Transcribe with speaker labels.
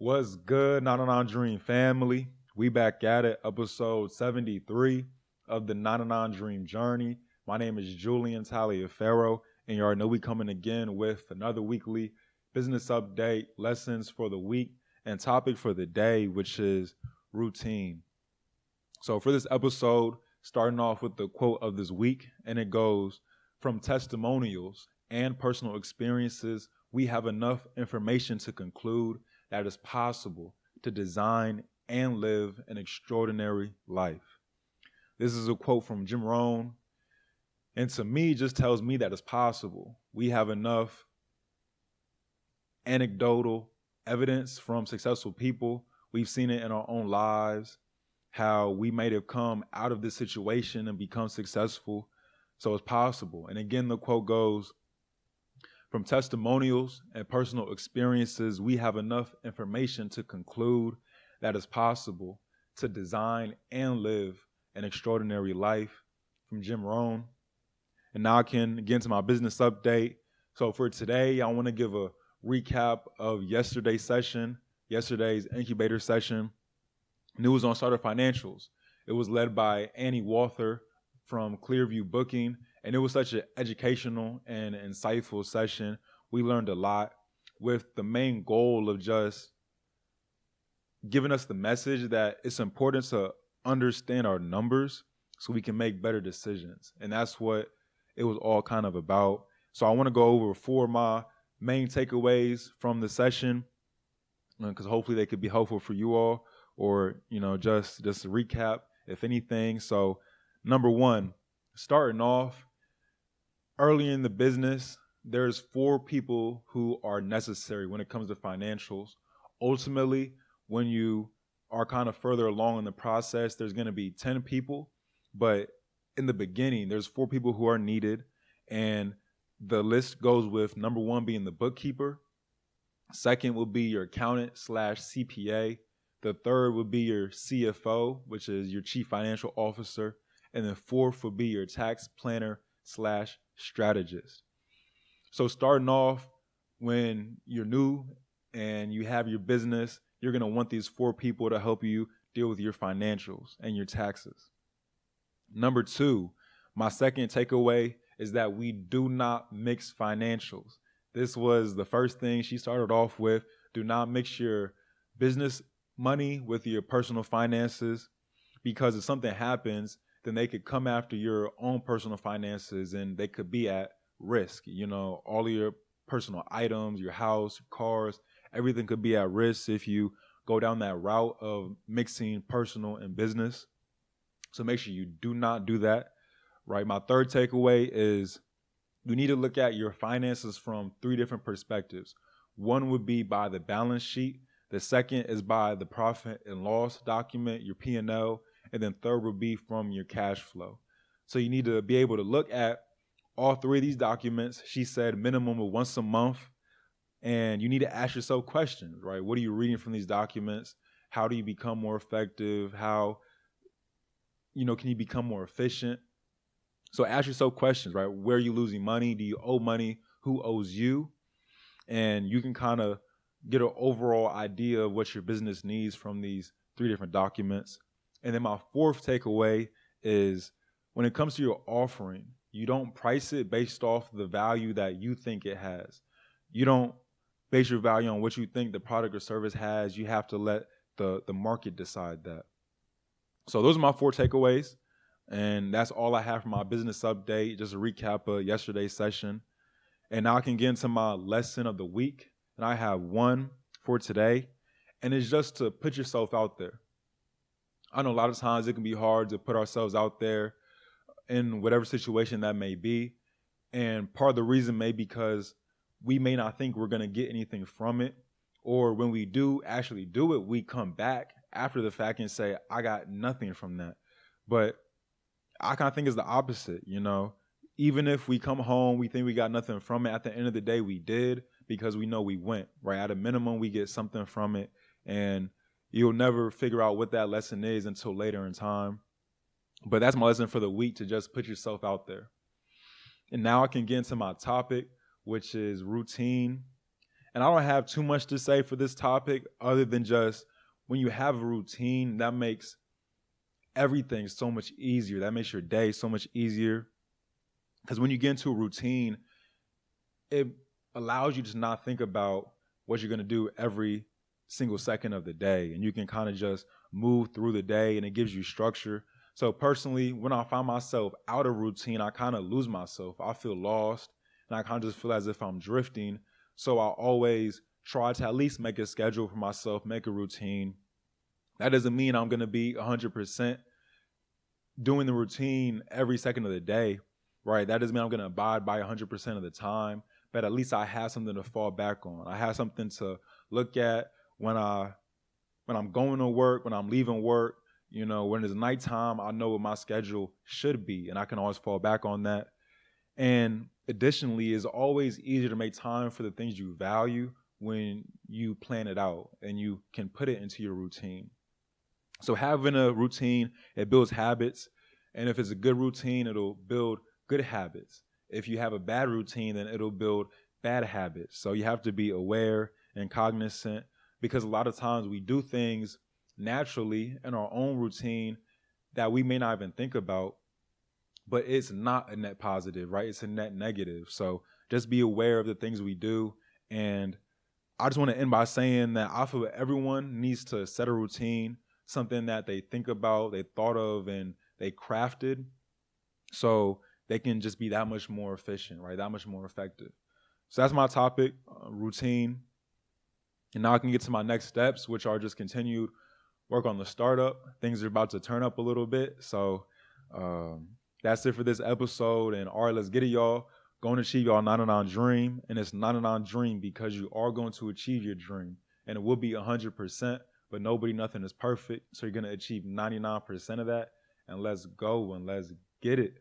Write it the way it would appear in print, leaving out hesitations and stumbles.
Speaker 1: What's good, Not On Our Dream family? We back at it, episode 73 of the Not On Our Dream Journey. My name is Julian Taliaferro, and you already know we coming again with another weekly business update, lessons for the week, and topic for the day, which is routine. So for this episode, starting off with the quote of this week, and it goes, "From testimonials and personal experiences, we have enough information to conclude that it's possible to design and live an extraordinary life." This is a quote from Jim Rohn, and to me, it just tells me that it's possible. We have enough anecdotal evidence from successful people. We've seen it in our own lives, how we may have come out of this situation and become successful. So it's possible. And again, the quote goes, "From testimonials and personal experiences, we have enough information to conclude that it's possible to design and live an extraordinary life," from Jim Rohn. And now I can get into my business update. So for today, I want to give a recap of yesterday's incubator session. And it was on Starter Financials. It was led by Annie Walther from Clearview Booking. And it was such an educational and insightful session. We learned a lot with the main goal of just giving us the message that it's important to understand our numbers so we can make better decisions. And that's what it was all kind of about. So I want to go over 4 of my main takeaways from the session, because hopefully they could be helpful for you all, or just a recap if anything. So number 1, starting off early in the business, there's 4 people who are necessary when it comes to financials. Ultimately, when you are kind of further along in the process, there's going to be 10 people, but in the beginning, there's 4 people who are needed. And the list goes with number 1 being the bookkeeper. Second will be your accountant / CPA. The third would be your CFO, which is your chief financial officer. And then 4th would be your tax planner / strategist. So starting off, when you're new and you have your business, you're going to want these 4 people to help you deal with your financials and your taxes. Number 2, my second takeaway is that we do not mix financials. This was the first thing she started off with. Do not mix your business money with your personal finances, because if something happens, then they could come after your own personal finances and they could be at risk. All of your personal items, your house, your cars, everything could be at risk if you go down that route of mixing personal and business. So make sure you do not do that, right? My third takeaway is you need to look at your finances from 3 different perspectives. One would be by the balance sheet. The second is by the profit and loss document, your P&L. And then third would be from your cash flow. So you need to be able to look at all 3 of these documents. She said minimum of once a month. And you need to ask yourself questions, right? What are you reading from these documents? How do you become more effective? How, can you become more efficient? So ask yourself questions, right? Where are you losing money? Do you owe money? Who owes you? And you can kind of get an overall idea of what your business needs from these 3 different documents. And then my 4th takeaway is when it comes to your offering, you don't price it based off the value that you think it has. You don't base your value on what you think the product or service has. You have to let the market decide that. So those are my 4 takeaways. And that's all I have for my business update, just a recap of yesterday's session. And now I can get into my lesson of the week. And I have 1 for today. And it's just to put yourself out there. I know a lot of times it can be hard to put ourselves out there in whatever situation that may be. And part of the reason may be because we may not think we're going to get anything from it. Or when we do actually do it, we come back after the fact and say, I got nothing from that. But I kind of think it's the opposite, Even if we come home, we think we got nothing from it. At the end of the day, we did, because we know we went, right? At a minimum, we get something from it. And you'll never figure out what that lesson is until later in time. But that's my lesson for the week, to just put yourself out there. And now I can get into my topic, which is routine. And I don't have too much to say for this topic other than just when you have a routine, that makes everything so much easier. That makes your day so much easier. Because when you get into a routine, it allows you to not think about what you're going to do every single second of the day. And you can kind of just move through the day, and it gives you structure. So personally, when I find myself out of routine, I kind of lose myself. I feel lost, and I kind of just feel as if I'm drifting. So I always try to at least make a schedule for myself, make a routine. That doesn't mean I'm going to be 100% doing the routine every second of the day, right? That doesn't mean I'm going to abide by 100% of the time, but at least I have something to fall back on. I have something to look at when I'm going to work, when I'm leaving work. When it's nighttime, I know what my schedule should be, and I can always fall back on that. And additionally, it's always easier to make time for the things you value when you plan it out and you can put it into your routine. So having a routine, it builds habits. And if it's a good routine, it'll build good habits. If you have a bad routine, then it'll build bad habits. So you have to be aware and cognizant, because a lot of times we do things naturally in our own routine that we may not even think about, but it's not a net positive, right? It's a net negative. So just be aware of the things we do. And I just want to end by saying that I feel everyone needs to set a routine, something that they think about, they thought of, and they crafted, so they can just be that much more efficient, right? That much more effective. So that's my topic, routine. And now I can get to my next steps, which are just continued work on the startup. Things are about to turn up a little bit. So that's it for this episode. And all right, let's get it, y'all. Go and achieve your 99 dream. And it's 99 dream because you are going to achieve your dream. And it will be 100%, but nothing is perfect. So you're going to achieve 99% of that. And let's go and let's get it.